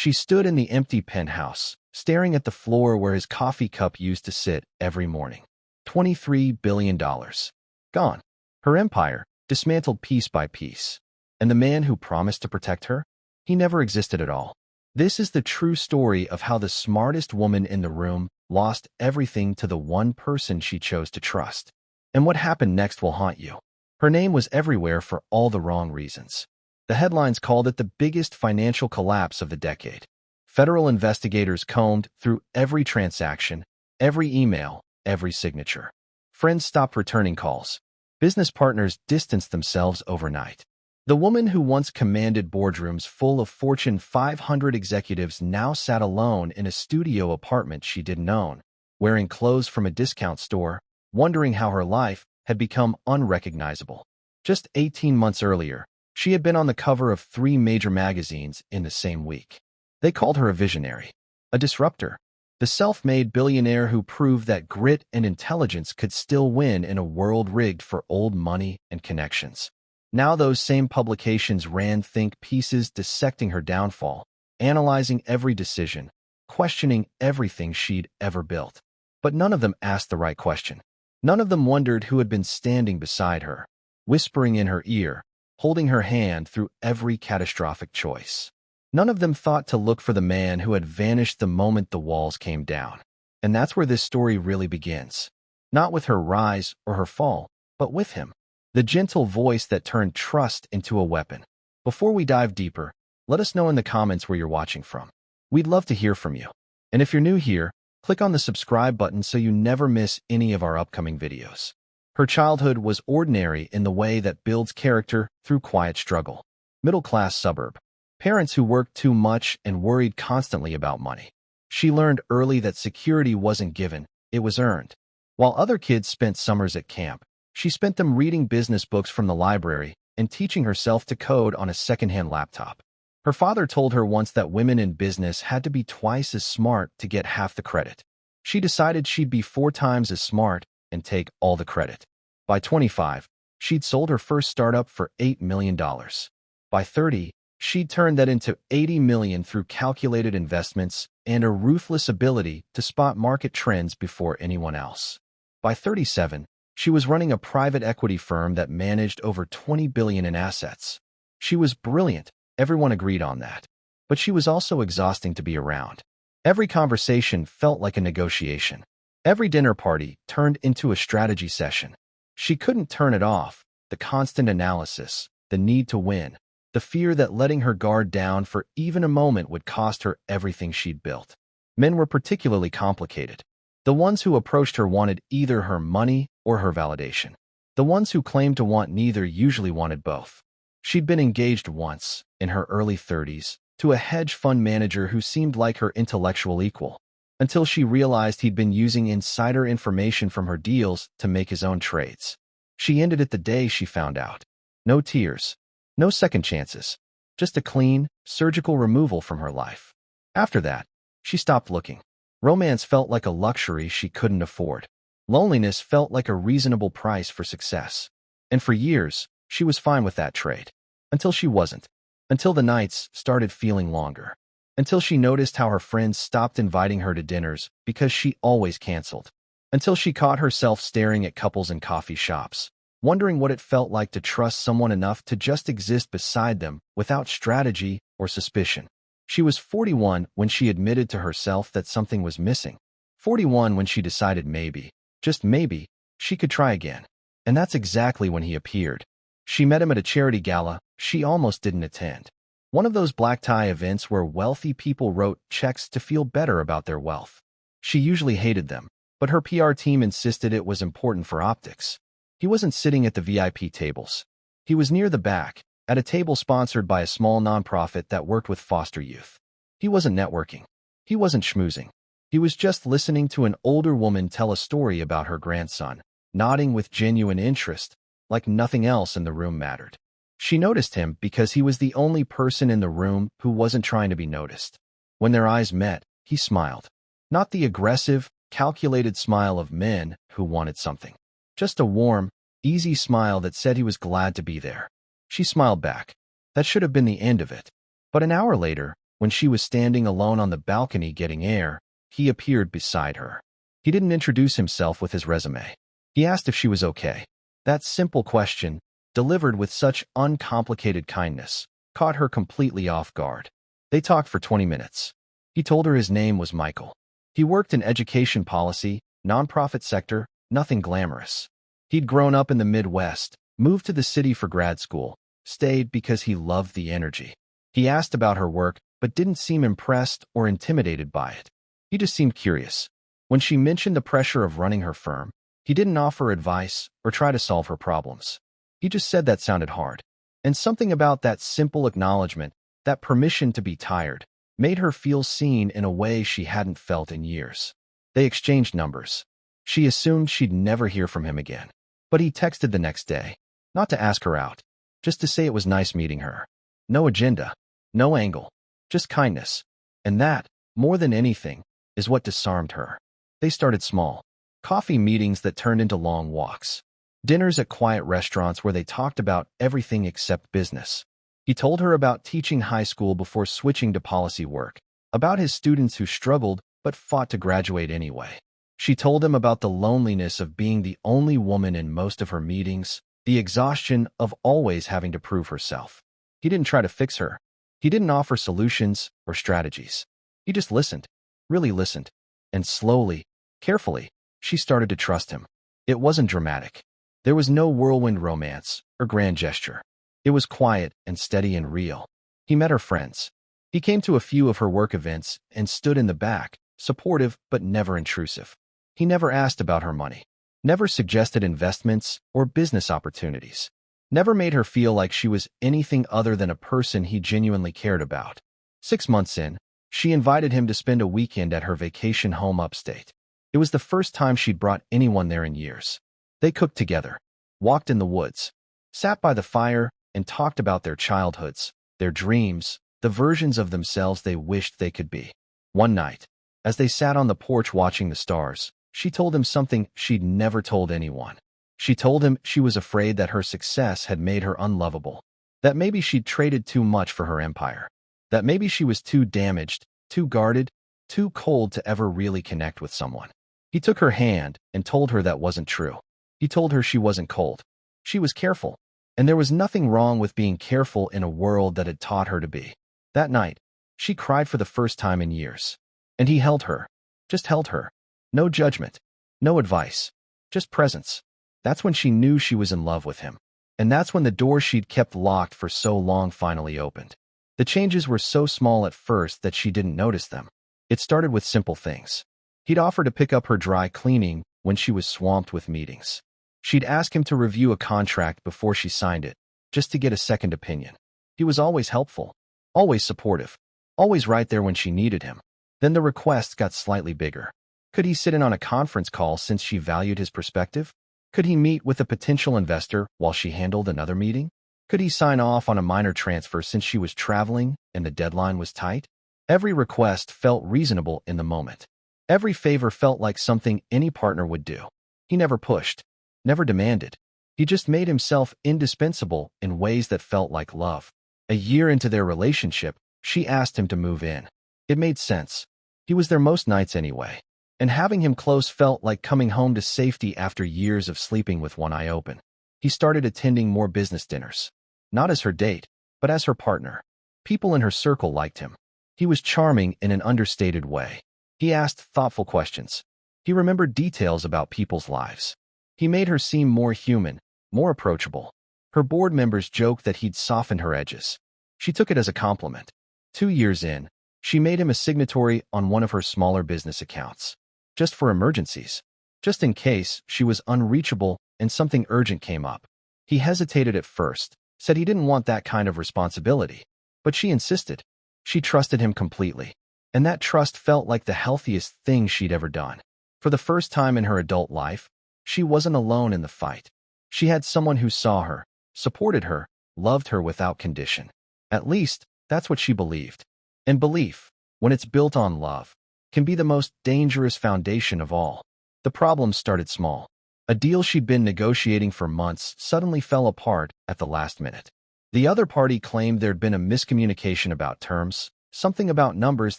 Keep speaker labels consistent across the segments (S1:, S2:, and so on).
S1: She stood in the empty penthouse, staring at the floor where his coffee cup used to sit every morning. $23 billion. Gone. Her empire, dismantled piece by piece. And the man who promised to protect her? He never existed at all. This is the true story of how the smartest woman in the room lost everything to the one person she chose to trust. And what happened next will haunt you. Her name was everywhere for all the wrong reasons. The headlines called it the biggest financial collapse of the decade. Federal investigators combed through every transaction, every email, every signature. Friends stopped returning calls. Business partners distanced themselves overnight. The woman who once commanded boardrooms full of Fortune 500 executives now sat alone in a studio apartment she didn't own, wearing clothes from a discount store, wondering how her life had become unrecognizable. Just 18 months earlier, she had been on the cover of 3 major magazines in the same week. They called her a visionary, a disruptor, the self-made billionaire who proved that grit and intelligence could still win in a world rigged for old money and connections. Now those same publications ran think pieces dissecting her downfall, analyzing every decision, questioning everything she'd ever built. But none of them asked the right question. None of them wondered who had been standing beside her, whispering in her ear, holding her hand through every catastrophic choice. None of them thought to look for the man who had vanished the moment the walls came down. And that's where this story really begins. Not with her rise or her fall, but with him. The gentle voice that turned trust into a weapon. Before we dive deeper, let us know in the comments where you're watching from. We'd love to hear from you. And if you're new here, click on the subscribe button so you never miss any of our upcoming videos. Her childhood was ordinary in the way that builds character through quiet struggle. Middle-class suburb. Parents who worked too much and worried constantly about money. She learned early that security wasn't given, it was earned. While other kids spent summers at camp, she spent them reading business books from the library and teaching herself to code on a secondhand laptop. Her father told her once that women in business had to be twice as smart to get half the credit. She decided she'd be 4 times as smart and take all the credit. By 25, she'd sold her first startup for $8 million. By 30, she'd turned that into $80 million through calculated investments and a ruthless ability to spot market trends before anyone else. By 37, she was running a private equity firm that managed over $20 billion in assets. She was brilliant, everyone agreed on that. But she was also exhausting to be around. Every conversation felt like a negotiation. Every dinner party turned into a strategy session. She couldn't turn it off, the constant analysis, the need to win, the fear that letting her guard down for even a moment would cost her everything she'd built. Men were particularly complicated. The ones who approached her wanted either her money or her validation. The ones who claimed to want neither usually wanted both. She'd been engaged once, in her early 30s, to a hedge fund manager who seemed like her intellectual equal, until she realized he'd been using insider information from her deals to make his own trades. She ended it the day she found out. No tears. No second chances. Just a clean, surgical removal from her life. After that, she stopped looking. Romance felt like a luxury she couldn't afford. Loneliness felt like a reasonable price for success. And for years, she was fine with that trade. Until she wasn't. Until the nights started feeling longer. Until she noticed how her friends stopped inviting her to dinners because she always canceled. Until she caught herself staring at couples in coffee shops, wondering what it felt like to trust someone enough to just exist beside them without strategy or suspicion. She was 41 when she admitted to herself that something was missing. 41 when she decided maybe, just maybe, she could try again. And that's exactly when he appeared. She met him at a charity gala she almost didn't attend. One of those black tie events where wealthy people wrote checks to feel better about their wealth. She usually hated them, but her PR team insisted it was important for optics. He wasn't sitting at the VIP tables. He was near the back, at a table sponsored by a small nonprofit that worked with foster youth. He wasn't networking. He wasn't schmoozing. He was just listening to an older woman tell a story about her grandson, nodding with genuine interest, like nothing else in the room mattered. She noticed him because he was the only person in the room who wasn't trying to be noticed. When their eyes met, he smiled. Not the aggressive, calculated smile of men who wanted something. Just a warm, easy smile that said he was glad to be there. She smiled back. That should have been the end of it. But an hour later, When she was standing alone on the balcony getting air, he appeared beside her. He didn't introduce himself with his resume. He asked if she was okay. That simple question, delivered with such uncomplicated kindness, caught her completely off guard. They talked for 20 minutes. He told her his name was Michael. He worked in education policy, nonprofit sector, nothing glamorous. He'd grown up in the Midwest, moved to the city for grad school, stayed because he loved the energy. He asked about her work, but didn't seem impressed or intimidated by it. He just seemed curious. When she mentioned the pressure of running her firm, he didn't offer advice or try to solve her problems. He just said that sounded hard. And something about that simple acknowledgement, that permission to be tired, made her feel seen in a way she hadn't felt in years. They exchanged numbers. She assumed she'd never hear from him again. But he texted the next day, not to ask her out, just to say it was nice meeting her. No agenda, no angle, just kindness. And that, more than anything, is what disarmed her. They started small. Coffee meetings that turned into long walks. Dinners at quiet restaurants where they talked about everything except business. He told her about teaching high school before switching to policy work, about his students who struggled but fought to graduate anyway. She told him about the loneliness of being the only woman in most of her meetings, the exhaustion of always having to prove herself. He didn't try to fix her. He didn't offer solutions or strategies. He just listened, really listened. And slowly, carefully, she started to trust him. It wasn't dramatic. There was no whirlwind romance or grand gesture. It was quiet and steady and real. He met her friends. He came to a few of her work events and stood in the back, supportive but never intrusive. He never asked about her money, never suggested investments or business opportunities, never made her feel like she was anything other than a person he genuinely cared about. 6 months in, she invited him to spend a weekend at her vacation home upstate. It was the first time she'd brought anyone there in years. They cooked together, walked in the woods, sat by the fire, and talked about their childhoods, their dreams, the versions of themselves they wished they could be. One night, as they sat on the porch watching the stars, she told him something she'd never told anyone. She told him she was afraid that her success had made her unlovable, that maybe she'd traded too much for her empire, that maybe she was too damaged, too guarded, too cold to ever really connect with someone. He took her hand and told her that wasn't true. He told her she wasn't cold. She was careful. And there was nothing wrong with being careful in a world that had taught her to be. That night, she cried for the first time in years. And he held her. Just held her. No judgment. No advice. Just presence. That's when she knew she was in love with him. And that's when the door she'd kept locked for so long finally opened. The changes were so small at first that she didn't notice them. It started with simple things. He'd offer to pick up her dry cleaning when she was swamped with meetings. She'd ask him to review a contract before she signed it, just to get a second opinion. He was always helpful, always supportive, always right there when she needed him. Then the requests got slightly bigger. Could he sit in on a conference call since she valued his perspective? Could he meet with a potential investor while she handled another meeting? Could he sign off on a minor transfer since she was traveling and the deadline was tight? Every request felt reasonable in the moment. Every favor felt like something any partner would do. He never pushed, never demanded. He just made himself indispensable in ways that felt like love. A year into their relationship, she asked him to move in. It made sense. He was there most nights anyway. And having him close felt like coming home to safety after years of sleeping with one eye open. He started attending more business dinners. Not as her date, but as her partner. People in her circle liked him. He was charming in an understated way. He asked thoughtful questions. He remembered details about people's lives. He made her seem more human, more approachable. Her board members joked that he'd softened her edges. She took it as a compliment. 2 years in, she made him a signatory on one of her smaller business accounts. Just for emergencies. Just in case she was unreachable and something urgent came up. He hesitated at first, said he didn't want that kind of responsibility. But she insisted. She trusted him completely. And that trust felt like the healthiest thing she'd ever done. For the first time in her adult life, she wasn't alone in the fight. She had someone who saw her, supported her, loved her without condition. At least, that's what she believed. And belief, when it's built on love, can be the most dangerous foundation of all. The problem started small. A deal she'd been negotiating for months suddenly fell apart at the last minute. The other party claimed there'd been a miscommunication about terms, something about numbers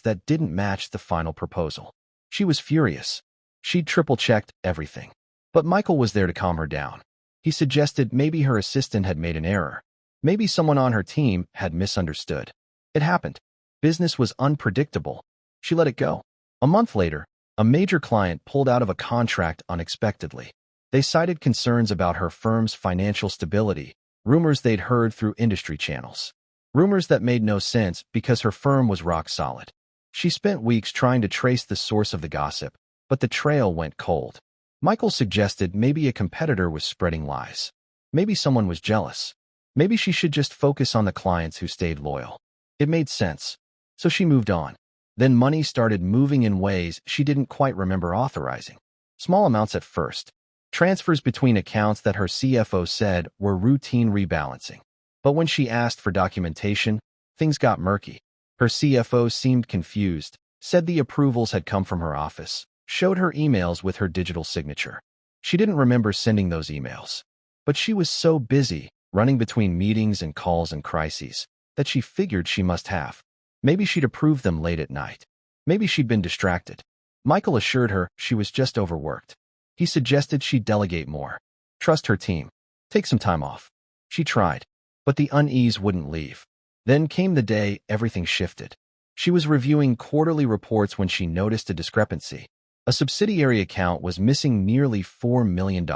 S1: that didn't match the final proposal. She was furious. She'd triple-checked everything. But Michael was there to calm her down. He suggested maybe her assistant had made an error. Maybe someone on her team had misunderstood. It happened. Business was unpredictable. She let it go. A month later, a major client pulled out of a contract unexpectedly. They cited concerns about her firm's financial stability, rumors they'd heard through industry channels. Rumors that made no sense because her firm was rock solid. She spent weeks trying to trace the source of the gossip, but the trail went cold. Michael suggested maybe a competitor was spreading lies. Maybe someone was jealous. Maybe she should just focus on the clients who stayed loyal. It made sense. So she moved on. Then money started moving in ways she didn't quite remember authorizing. Small amounts at first. Transfers between accounts that her CFO said were routine rebalancing. But when she asked for documentation, things got murky. Her CFO seemed confused, said the approvals had come from her office, showed her emails with her digital signature. She didn't remember sending those emails. But she was so busy, running between meetings and calls and crises, that she figured she must have. Maybe she'd approved them late at night. Maybe she'd been distracted. Michael assured her she was just overworked. He suggested she delegate more. Trust her team. Take some time off. She tried. But the unease wouldn't leave. Then came the day everything shifted. She was reviewing quarterly reports when she noticed a discrepancy. A subsidiary account was missing nearly $4 million.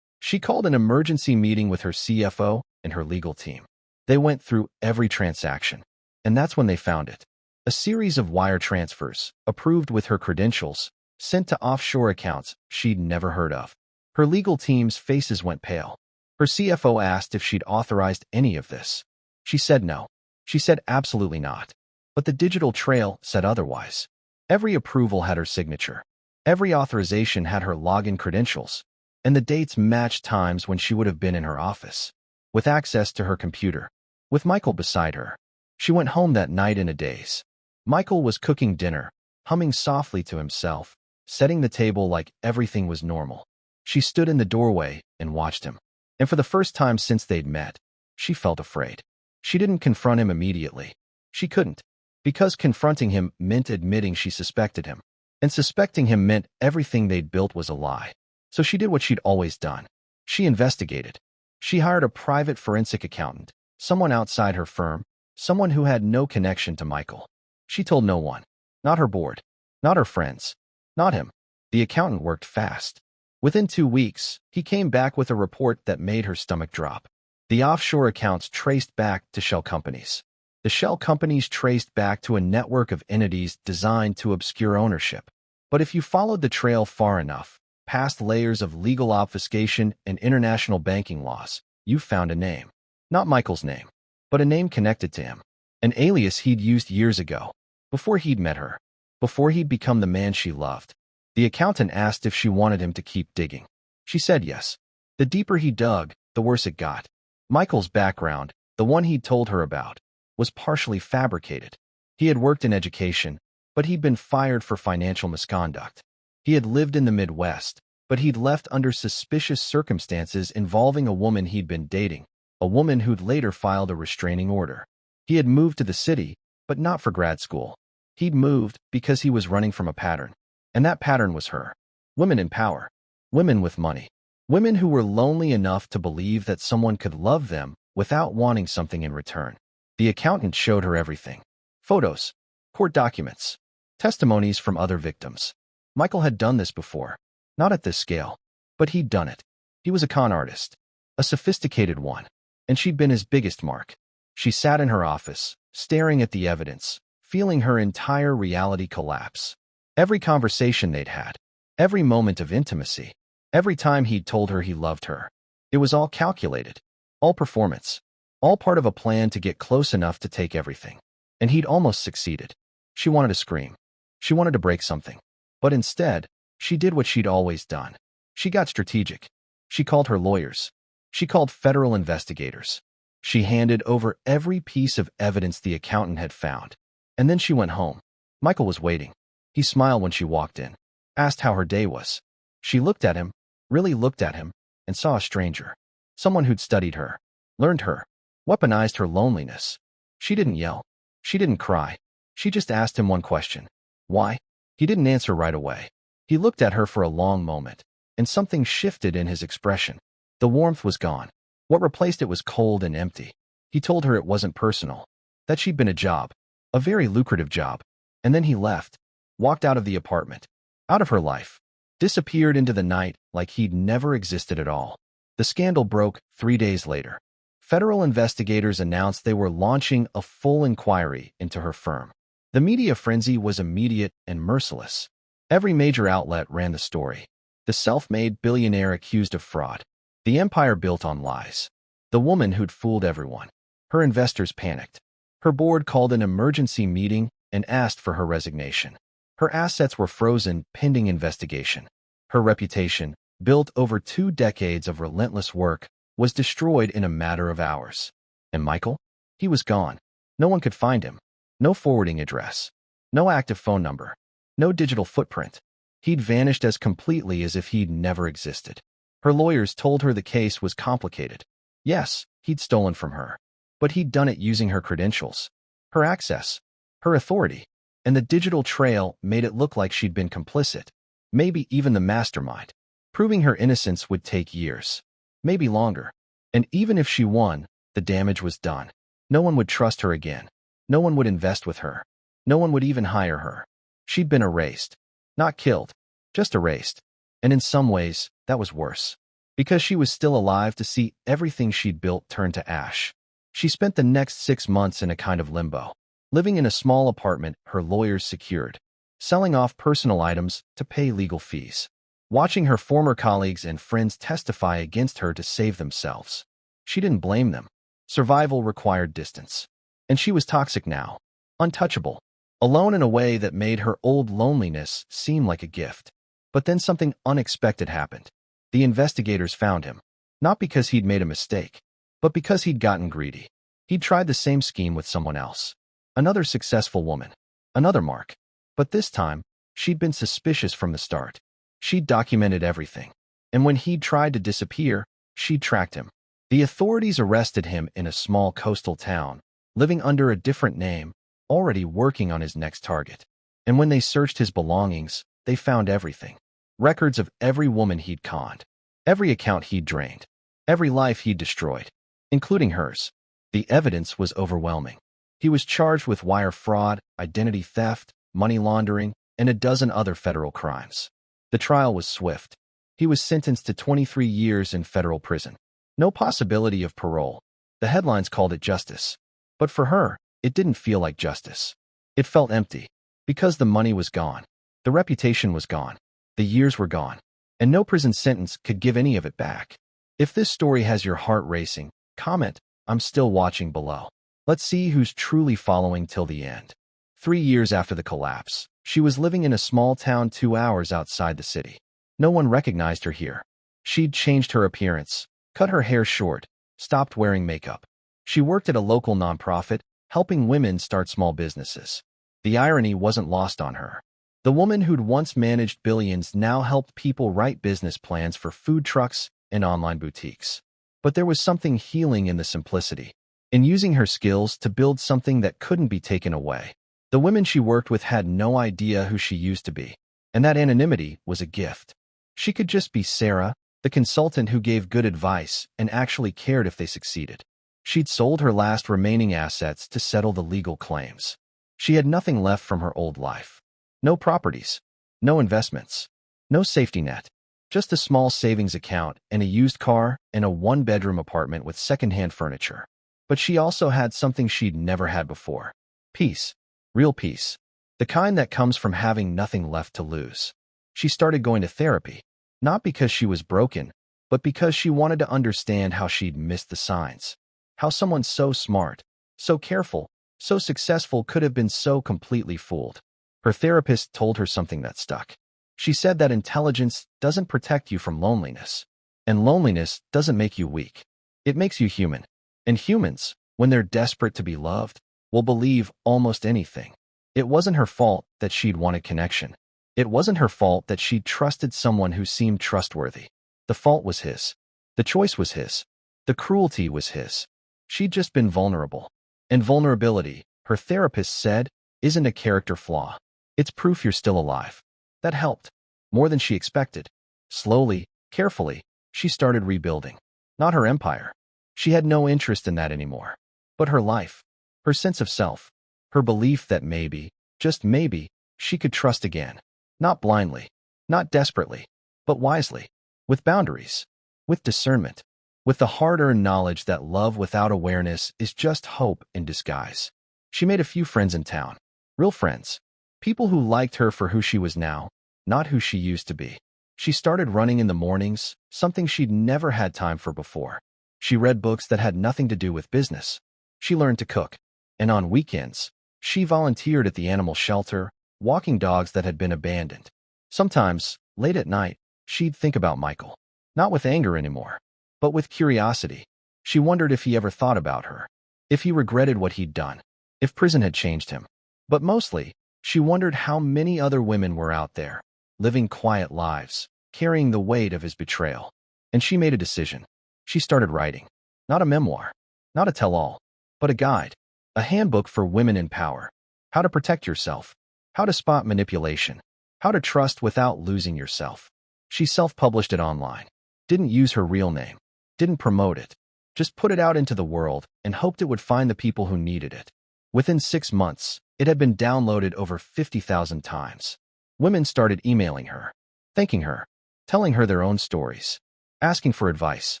S1: She called an emergency meeting with her CFO and her legal team. They went through every transaction. And that's when they found it. A series of wire transfers, approved with her credentials, sent to offshore accounts she'd never heard of. Her legal team's faces went pale. Her CFO asked if she'd authorized any of this. She said no. She said absolutely not. But the digital trail said otherwise. Every approval had her signature. Every authorization had her login credentials. And the dates matched times when she would have been in her office, with access to her computer, with Michael beside her. She went home that night in a daze. Michael was cooking dinner, humming softly to himself, setting the table like everything was normal. She stood in the doorway and watched him. And for the first time since they'd met, she felt afraid. She didn't confront him immediately. She couldn't, because confronting him meant admitting she suspected him. And suspecting him meant everything they'd built was a lie. So she did what she'd always done. She investigated. She hired a private forensic accountant, someone outside her firm, someone who had no connection to Michael. She told no one. Not her board. Not her friends. Not him. The accountant worked fast. Within 2 weeks, he came back with a report that made her stomach drop. The offshore accounts traced back to shell companies. The shell companies traced back to a network of entities designed to obscure ownership. But if you followed the trail far enough, past layers of legal obfuscation and international banking laws, you found a name. Not Michael's name, but a name connected to him. An alias he'd used years ago, before he'd met her, before he'd become the man she loved. The accountant asked if she wanted him to keep digging. She said yes. The deeper he dug, the worse it got. Michael's background, the one he'd told her about, was partially fabricated. He had worked in education, but he'd been fired for financial misconduct. He had lived in the Midwest, but he'd left under suspicious circumstances involving a woman he'd been dating, a woman who'd later filed a restraining order. He had moved to the city, but not for grad school. He'd moved because he was running from a pattern. And that pattern was her. Women in power. Women with money. Women who were lonely enough to believe that someone could love them without wanting something in return. The accountant showed her everything. Photos, court documents, testimonies from other victims. Michael had done this before. Not at this scale, but he'd done it. He was a con artist. A sophisticated one. And she'd been his biggest mark. She sat in her office, staring at the evidence, feeling her entire reality collapse. Every conversation they'd had, every moment of intimacy, every time he'd told her he loved her. It was all calculated, all performance, all part of a plan to get close enough to take everything. And he'd almost succeeded. She wanted to scream. She wanted to break something. But instead, she did what she'd always done. She got strategic. She called her lawyers. She called federal investigators. She handed over every piece of evidence the accountant had found. And then she went home. Michael was waiting. He smiled when she walked in, asked how her day was. She looked at him, really looked at him, and saw a stranger. Someone who'd studied her, learned her, weaponized her loneliness. She didn't yell. She didn't cry. She just asked him one question. Why? He didn't answer right away. He looked at her for a long moment, and something shifted in his expression. The warmth was gone. What replaced it was cold and empty. He told her it wasn't personal, that she'd been a job, a very lucrative job. And then he left, walked out of the apartment, out of her life, disappeared into the night like he'd never existed at all. The scandal broke 3 days later. Federal investigators announced they were launching a full inquiry into her firm. The media frenzy was immediate and merciless. Every major outlet ran the story. The self-made billionaire accused of fraud. The empire built on lies. The woman who'd fooled everyone. Her investors panicked. Her board called an emergency meeting and asked for her resignation. Her assets were frozen pending investigation. Her reputation, built over 2 decades of relentless work, was destroyed in a matter of hours. And Michael? He was gone. No one could find him. No forwarding address. No active phone number. No digital footprint. He'd vanished as completely as if he'd never existed. Her lawyers told her the case was complicated. Yes, he'd stolen from her. But he'd done it using her credentials, her access, her authority. And the digital trail made it look like she'd been complicit, maybe even the mastermind. Proving her innocence would take years, maybe longer. And even if she won, the damage was done. No one would trust her again. No one would invest with her. No one would even hire her. She'd been erased. Not killed, just erased. And in some ways, that was worse. Because she was still alive to see everything she'd built turn to ash. She spent the next 6 months in a kind of limbo, living in a small apartment her lawyers secured, selling off personal items to pay legal fees, watching her former colleagues and friends testify against her to save themselves. She didn't blame them. Survival required distance. And she was toxic now, untouchable, alone in a way that made her old loneliness seem like a gift. But then something unexpected happened. The investigators found him, not because he'd made a mistake, but because he'd gotten greedy. He'd tried the same scheme with someone else. Another successful woman. Another mark. But this time, she'd been suspicious from the start. She'd documented everything. And when he'd tried to disappear, she'd tracked him. The authorities arrested him in a small coastal town, living under a different name, already working on his next target. And when they searched his belongings, they found everything. Records of every woman he'd conned, every account he'd drained, every life he'd destroyed, including hers. The evidence was overwhelming. He was charged with wire fraud, identity theft, money laundering, and a dozen other federal crimes. The trial was swift. He was sentenced to 23 years in federal prison. No possibility of parole. The headlines called it justice. But for her, it didn't feel like justice. It felt empty. Because the money was gone. The reputation was gone. The years were gone. And no prison sentence could give any of it back. If this story has your heart racing, comment, "I'm still watching" below. Let's see who's truly following till the end. 3 years after the collapse, she was living in a small town 2 hours outside the city. No one recognized her here. She'd changed her appearance, cut her hair short, stopped wearing makeup. She worked at a local nonprofit, helping women start small businesses. The irony wasn't lost on her. The woman who'd once managed billions now helped people write business plans for food trucks and online boutiques. But there was something healing in the simplicity, in using her skills to build something that couldn't be taken away. The women she worked with had no idea who she used to be, and that anonymity was a gift. She could just be Sarah, the consultant who gave good advice and actually cared if they succeeded. She'd sold her last remaining assets to settle the legal claims. She had nothing left from her old life. No properties, no investments, no safety net, just a small savings account and a used car and a 1-bedroom apartment with secondhand furniture. But she also had something she'd never had before. Peace. Real peace. The kind that comes from having nothing left to lose. She started going to therapy, not because she was broken, but because she wanted to understand how she'd missed the signs. How someone so smart, so careful, so successful could have been so completely fooled. Her therapist told her something that stuck. She said that intelligence doesn't protect you from loneliness, and loneliness doesn't make you weak. It makes you human. And humans, when they're desperate to be loved, will believe almost anything. It wasn't her fault that she'd wanted connection. It wasn't her fault that she'd trusted someone who seemed trustworthy. The fault was his. The choice was his. The cruelty was his. She'd just been vulnerable. And vulnerability, her therapist said, isn't a character flaw. It's proof you're still alive. That helped. More than she expected. Slowly, carefully, she started rebuilding. Not her empire. She had no interest in that anymore. But her life. Her sense of self. Her belief that maybe, just maybe, she could trust again. Not blindly. Not desperately. But wisely. With boundaries. With discernment. With the hard-earned knowledge that love without awareness is just hope in disguise. She made a few friends in town. Real friends. People who liked her for who she was now, not who she used to be. She started running in the mornings, something she'd never had time for before. She read books that had nothing to do with business. She learned to cook. And on weekends, she volunteered at the animal shelter, walking dogs that had been abandoned. Sometimes, late at night, she'd think about Michael. Not with anger anymore, but with curiosity. She wondered if he ever thought about her. If he regretted what he'd done. If prison had changed him. But mostly, she wondered how many other women were out there, living quiet lives, carrying the weight of his betrayal. And she made a decision. She started writing. Not a memoir. Not a tell-all. But a guide. A handbook for women in power. How to protect yourself. How to spot manipulation. How to trust without losing yourself. She self-published it online. Didn't use her real name. Didn't promote it. Just put it out into the world and hoped it would find the people who needed it. Within 6 months, it had been downloaded over 50,000 times. Women started emailing her, thanking her, telling her their own stories, asking for advice.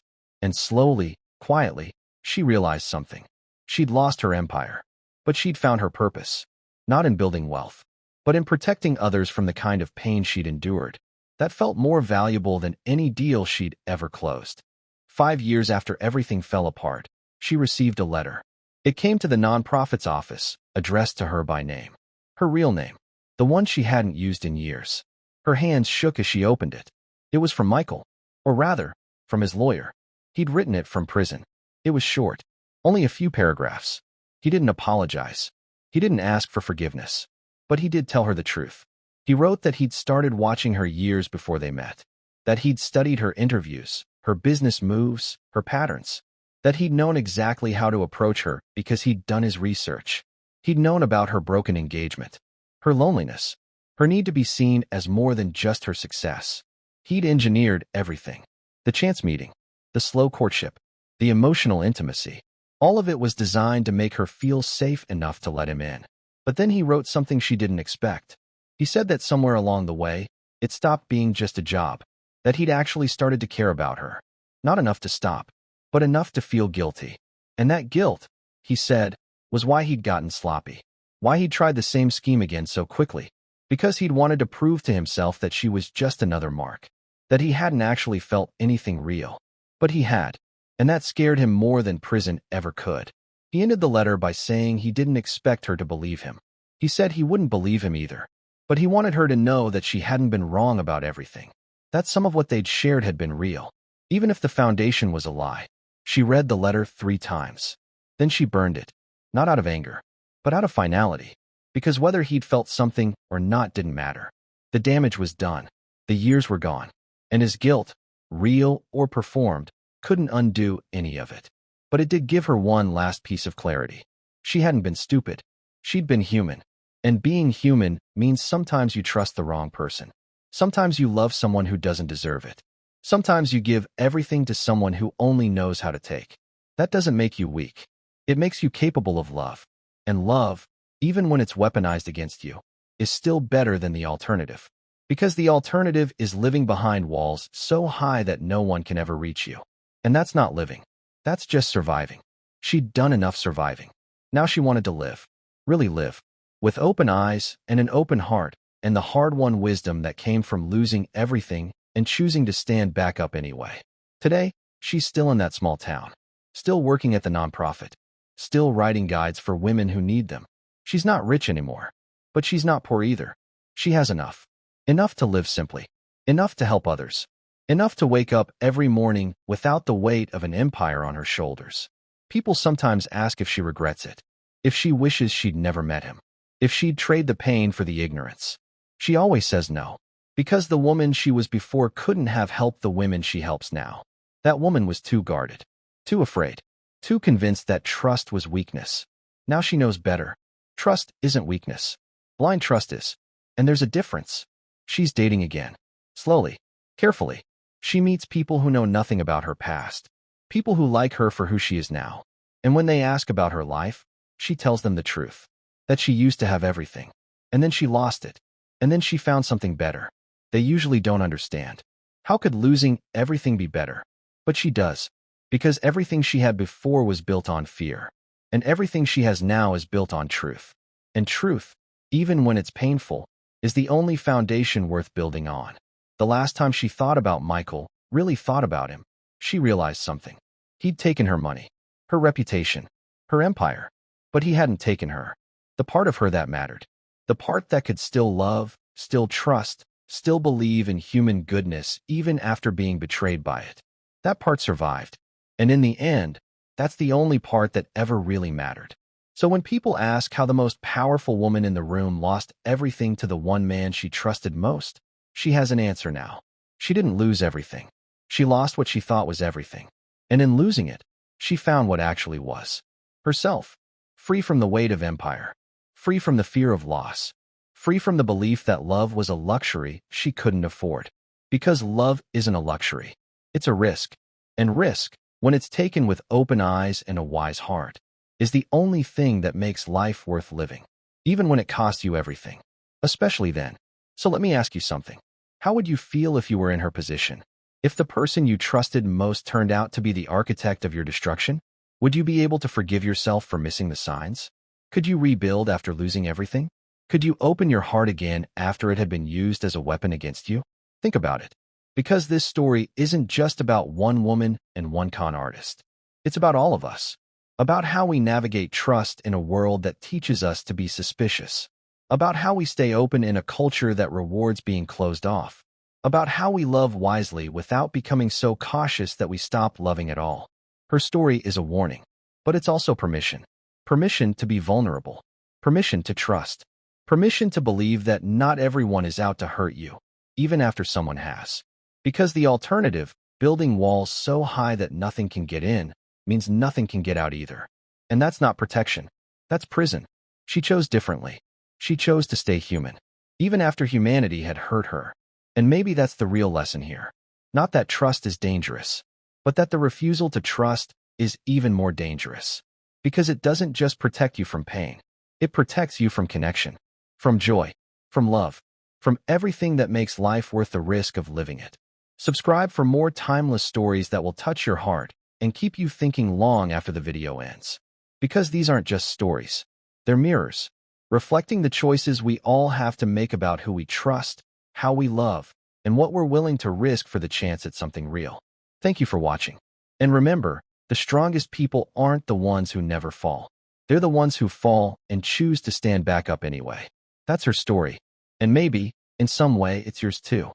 S1: And slowly, quietly, she realized something. She'd lost her empire, but she'd found her purpose. Not in building wealth, but in protecting others from the kind of pain she'd endured. That felt more valuable than any deal she'd ever closed. 5 years after everything fell apart, she received a letter. It came to the nonprofit's office, addressed to her by name. Her real name. The one she hadn't used in years. Her hands shook as she opened it. It was from Michael. Or rather, from his lawyer. He'd written it from prison. It was short. Only a few paragraphs. He didn't apologize. He didn't ask for forgiveness. But he did tell her the truth. He wrote that he'd started watching her years before they met. That he'd studied her interviews, her business moves, her patterns. That he'd known exactly how to approach her because he'd done his research. He'd known about her broken engagement, her loneliness, her need to be seen as more than just her success. He'd engineered everything. The chance meeting, the slow courtship, the emotional intimacy. All of it was designed to make her feel safe enough to let him in. But then he wrote something she didn't expect. He said that somewhere along the way, it stopped being just a job. That he'd actually started to care about her. Not enough to stop, but enough to feel guilty. And that guilt, he said, was why he'd gotten sloppy. Why he'd tried the same scheme again so quickly. Because he'd wanted to prove to himself that she was just another mark. That he hadn't actually felt anything real. But he had. And that scared him more than prison ever could. He ended the letter by saying he didn't expect her to believe him. He said he wouldn't believe him either. But he wanted her to know that she hadn't been wrong about everything. That some of what they'd shared had been real. Even if the foundation was a lie. She read the letter 3 times. Then she burned it. Not out of anger, but out of finality. Because whether he'd felt something or not didn't matter. The damage was done. The years were gone. And his guilt, real or performed, couldn't undo any of it. But it did give her one last piece of clarity. She hadn't been stupid. She'd been human. And being human means sometimes you trust the wrong person. Sometimes you love someone who doesn't deserve it. Sometimes you give everything to someone who only knows how to take. That doesn't make you weak. It makes you capable of love. And love, even when it's weaponized against you, is still better than the alternative. Because the alternative is living behind walls so high that no one can ever reach you. And that's not living. That's just surviving. She'd done enough surviving. Now she wanted to live. Really live. With open eyes and an open heart, and the hard-won wisdom that came from losing everything and choosing to stand back up anyway. Today, she's still in that small town. Still working at the nonprofit. Still writing guides for women who need them. She's not rich anymore. But she's not poor either. She has enough. Enough to live simply. Enough to help others. Enough to wake up every morning without the weight of an empire on her shoulders. People sometimes ask if she regrets it. If she wishes she'd never met him. If she'd trade the pain for the ignorance. She always says no. Because the woman she was before couldn't have helped the women she helps now. That woman was too guarded. Too afraid. Too convinced that trust was weakness. Now she knows better. Trust isn't weakness. Blind trust is. And there's a difference. She's dating again. Slowly. Carefully. She meets people who know nothing about her past. People who like her for who she is now. And when they ask about her life, she tells them the truth. That she used to have everything. And then she lost it. And then she found something better. They usually don't understand. How could losing everything be better? But she does. Because everything she had before was built on fear. And everything she has now is built on truth. And truth, even when it's painful, is the only foundation worth building on. The last time she thought about Michael, really thought about him, she realized something. He'd taken her money, her reputation, her empire. But he hadn't taken her. The part of her that mattered. The part that could still love, still trust, still believe in human goodness even after being betrayed by it. That part survived. And in the end, that's the only part that ever really mattered. So when people ask how the most powerful woman in the room lost everything to the one man she trusted most, she has an answer now. She didn't lose everything. She lost what she thought was everything. And in losing it, she found what actually was. Herself. Free from the weight of empire. Free from the fear of loss. Free from the belief that love was a luxury she couldn't afford. Because love isn't a luxury. It's a risk. And risk, when it's taken with open eyes and a wise heart, is the only thing that makes life worth living. Even when it costs you everything. Especially then. So let me ask you something. How would you feel if you were in her position? If the person you trusted most turned out to be the architect of your destruction? Would you be able to forgive yourself for missing the signs? Could you rebuild after losing everything? Could you open your heart again after it had been used as a weapon against you? Think about it. Because this story isn't just about one woman and one con artist. It's about all of us. About how we navigate trust in a world that teaches us to be suspicious. About how we stay open in a culture that rewards being closed off. About how we love wisely without becoming so cautious that we stop loving at all. Her story is a warning, but it's also permission. Permission to be vulnerable. Permission to trust. Permission to believe that not everyone is out to hurt you, even after someone has. Because the alternative, building walls so high that nothing can get in, means nothing can get out either. And that's not protection. That's prison. She chose differently. She chose to stay human, even after humanity had hurt her. And maybe that's the real lesson here. Not that trust is dangerous, but that the refusal to trust is even more dangerous. Because it doesn't just protect you from pain. It protects you from connection, from joy, from love, from everything that makes life worth the risk of living it. Subscribe for more timeless stories that will touch your heart and keep you thinking long after the video ends. Because these aren't just stories. They're mirrors, reflecting the choices we all have to make about who we trust, how we love, and what we're willing to risk for the chance at something real. Thank you for watching. And remember, the strongest people aren't the ones who never fall. They're the ones who fall and choose to stand back up anyway. That's her story. And maybe, in some way, it's yours too.